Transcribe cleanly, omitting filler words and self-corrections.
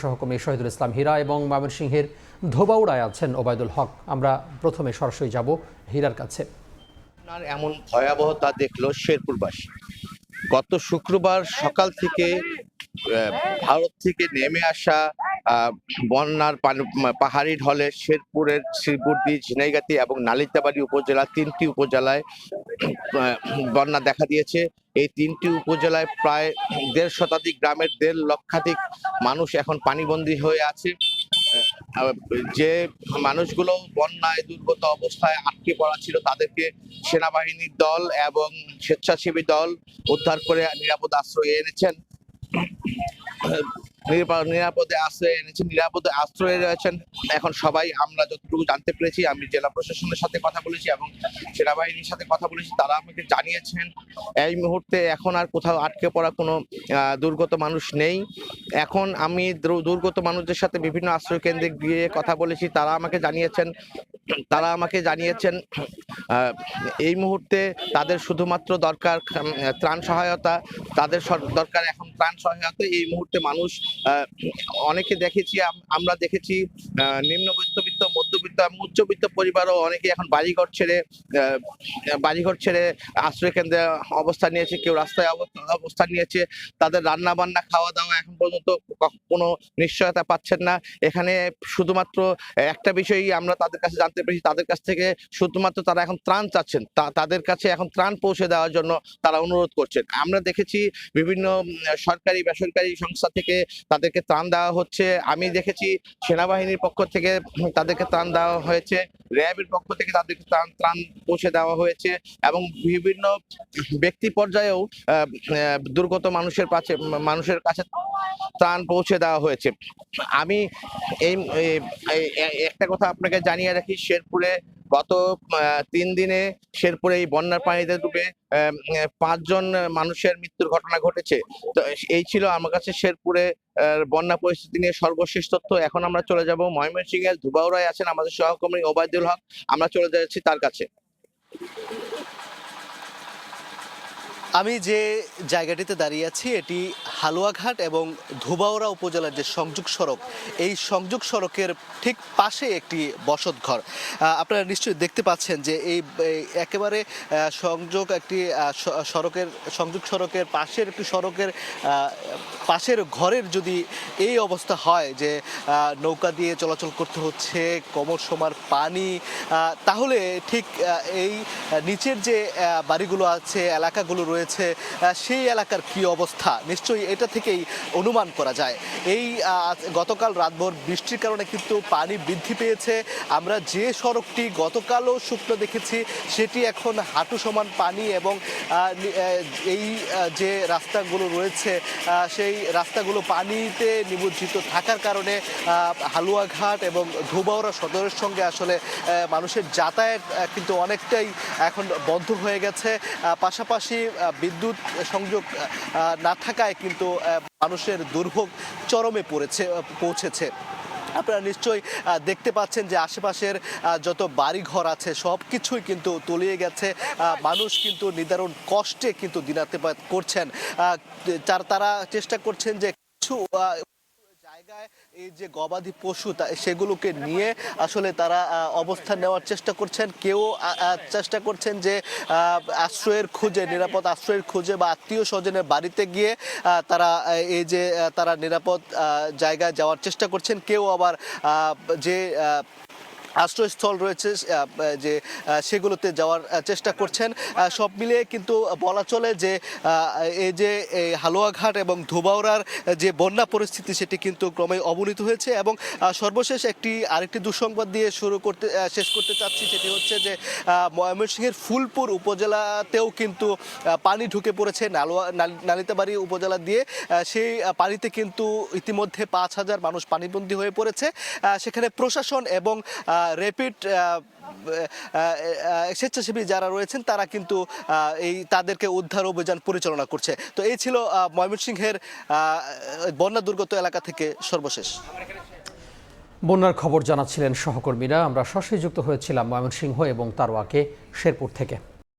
সহকর্মী শহীদুল ইসলাম হীরা এবং ময়মনসিংহের ধোবাউড়ায় আছেন ওবায়দুল হক। আমরা প্রথমে সরাসরি যাব হীরার কাছে। এমন ভয়াবহতা দেখলো শেরপুরবাসী। গত শুক্রবার সকাল থেকে ভারত থেকে নেমে আসা বন্যার পাহাড়ি ঢলে শেরপুরের শ্রীপুরদি, ঝিনাইগাতি এবং নালিতাবাড়ী উপজেলা, তিনটি উপজেলায় বন্যা দেখা দিয়েছে। এই তিনটি উপজেলায় প্রায় ১.৫ শতাধিক গ্রামের ১.৫ লক্ষাধিক মানুষ এখন পানিবন্দী হয়ে আছে। যে মানুষগুলো বন্যায় দুর্গত অবস্থায় আটকে পড়া ছিল তাদেরকে সেনাবাহিনীর দল এবং স্বেচ্ছাসেবী দল উদ্ধার করে নিরাপদ আশ্রয়ে এনেছেন। নিরাপদে আশ্রয়ে রয়েছেন এখন সবাই। আমরা যতটুকু জানতে পেরেছি, আমি জেলা প্রশাসনের সাথে কথা বলেছি এবং সেনাবাহিনীর সাথে কথা বলেছি, তারা আমাকে জানিয়েছেন এই মুহূর্তে এখন আর কোথাও আটকে পড়া কোনো দুর্গত মানুষ নেই। এখন আমি দুর্গত মানুষদের সাথে বিভিন্ন আশ্রয় কেন্দ্রে গিয়ে কথা বলেছি, তারা আমাকে জানিয়েছেন এই মুহূর্তে তাদের শুধুমাত্র দরকার ত্রাণ সহায়তা। তাদের দরকার এখন ত্রাণ সহায়তা। এই মুহূর্তে মানুষ অনেকে আমরা দেখেছি নিম্নবিত্ত, মধ্যবিত্ত এবং উচ্চবিত্ত পরিবারও অনেকে এখন বাড়িঘর ছেড়ে আশ্রয় কেন্দ্রে অবস্থান নিয়েছে, কেউ রাস্তায় অবস্থান নিয়েছে। তাদের রান্না বান্না, খাওয়া দাওয়া এখন পর্যন্ত কোনো নিশ্চয়তা পাচ্ছেন না। এখানে শুধুমাত্র একটা বিষয়ই আমরা তাদের কাছে জানতে পেরেছি, তাদের কাছ থেকে শুধুমাত্র তারা এখন ত্রাণ চাচ্ছেন, তাদের কাছে এখন ত্রাণ পৌঁছে দেওয়ার জন্য তারা অনুরোধ করছেন। আমরা দেখেছি বিভিন্ন সরকারি বেসরকারি সংস্থা থেকে তাদেরকে ত্রাণ দেওয়া হচ্ছে। আমি দেখেছি সেনাবাহিনীর পক্ষ থেকে তাদেরকে ত্রাণ দেওয়া হয়েছে, র্যাবের পক্ষ থেকে তাদেরকে ত্রাণ পৌঁছে দেওয়া হয়েছে এবং বিভিন্ন ব্যক্তি পর্যায়েও দুর্গত মানুষের কাছে ত্রাণ পৌঁছে দেওয়া হয়েছে। আমি এই একটা কথা আপনাকে জানিয়ে রাখি, শেরপুরে গত ৩ দিনে শেরপুরে এই বন্যার পানিতে ডুবে ৫ জন মানুষের মৃত্যুর ঘটনা ঘটেছে। তো এই ছিল আমার কাছে শেরপুরে বন্যা পরিস্থিতি নিয়ে সর্বশেষ তথ্য। এখন আমরা চলে যাব ময়মনসিংহের ধোবাউড়ায় আছেন আমাদের সহকর্মী ওবায়দুল হক, আমরা চলে যাচ্ছি তার কাছে। আমি যে জায়গাটিতে দাঁড়িয়ে আছি এটি হালুয়াঘাট এবং ধোবাউড়া উপজেলার যে সংযোগ সড়ক, এই সংযোগ সড়কের ঠিক পাশে একটি বসতঘর। আপনারা নিশ্চয়ই দেখতে পাচ্ছেন যে এই একেবারে সংযোগ সড়কের পাশের একটি সড়কের পাশের ঘরের যদি এই অবস্থা হয় যে নৌকা দিয়ে চলাচল করতে হচ্ছে, কোমর সমান পানি, তাহলে ঠিক এই নিচের যে বাড়িগুলো আছে, এলাকাগুলো রয়েছে, সেই এলাকার কি অবস্থা নিশ্চয়ই এটা থেকেই অনুমান করা যায়। এই গতকাল রাতভর বৃষ্টির কারণে কিন্তু পানি বৃদ্ধি পেয়েছে। আমরা যে সড়কটি গতকালও শুকনো দেখেছি সেটি এখন হাঁটু সমান পানি এবং এই যে রাস্তাগুলো রয়েছে সেই রাস্তাগুলো পানিতে নিমজ্জিত থাকার কারণে হালুয়াঘাট এবং ধোবাউড়া সদরের সঙ্গে আসলে মানুষের যাতায়াত কিন্তু অনেকটাই এখন বন্ধ হয়ে গেছে। পাশাপাশি বিদ্যুৎ সংযোগ না থাকায় কিন্তু মানুষের দুর্ভোগ চরমে পৌঁছেছে। আপনারা নিশ্চয়ই দেখতে পাচ্ছেন যে আশেপাশের যত বাড়িঘর আছে সব কিছুই কিন্তু তলিয়ে গেছে। মানুষ কিন্তু নিদারুণ কষ্টে কিন্তু দিনাতিপাত করছেন। তারা চেষ্টা করছেন যে কিছু জায়গায় এই যে গবাদি পশু সেগুলোকে নিয়ে আসলে তারা অবস্থান নেওয়ার চেষ্টা করছেন। কেউ চেষ্টা করছেন যে নিরাপদ আশ্রয়ের খোঁজে বা আত্মীয় স্বজনের বাড়িতে গিয়ে তারা নিরাপদ জায়গায় যাওয়ার চেষ্টা করছেন। কেউ আবার যে আশ্রয়স্থল রয়েছে যে সেগুলোতে যাওয়ার চেষ্টা করছেন। সব মিলিয়ে কিন্তু বলা চলে যে এই যে হালুয়াঘাট এবং ধোবাউড়ার যে বন্যা পরিস্থিতি সেটি কিন্তু ক্রমেই অবনতি হয়েছে। এবং সর্বশেষ আরেকটি দুঃসংবাদ দিয়ে শেষ করতে চাচ্ছি, সেটি হচ্ছে যে ময়মনসিংহের ফুলপুর উপজেলাতেও কিন্তু পানি ঢুকে পড়েছে নালিতাবাড়ী উপজেলা দিয়ে। সেই পানিতে কিন্তু ইতিমধ্যে ৫,০০০ মানুষ পানিবন্দী হয়ে পড়েছে। সেখানে প্রশাসন এবং র্যাপিড স্বেচ্ছাসেবী যারা রয়েছেন তারা কিন্তু তাদেরকে উদ্ধার অভিযান পরিচালনা করছে। তো এই ছিল ময়মনসিংহের বন্যা দুর্গত এলাকা থেকে সর্বশেষ। বন্যার খবর জানাচ্ছিলেন সহকর্মীরা। আমরা সরাসরি যুক্ত হয়েছিলাম ময়মনসিংহ এবং তারওয়াকে শেরপুর থেকে।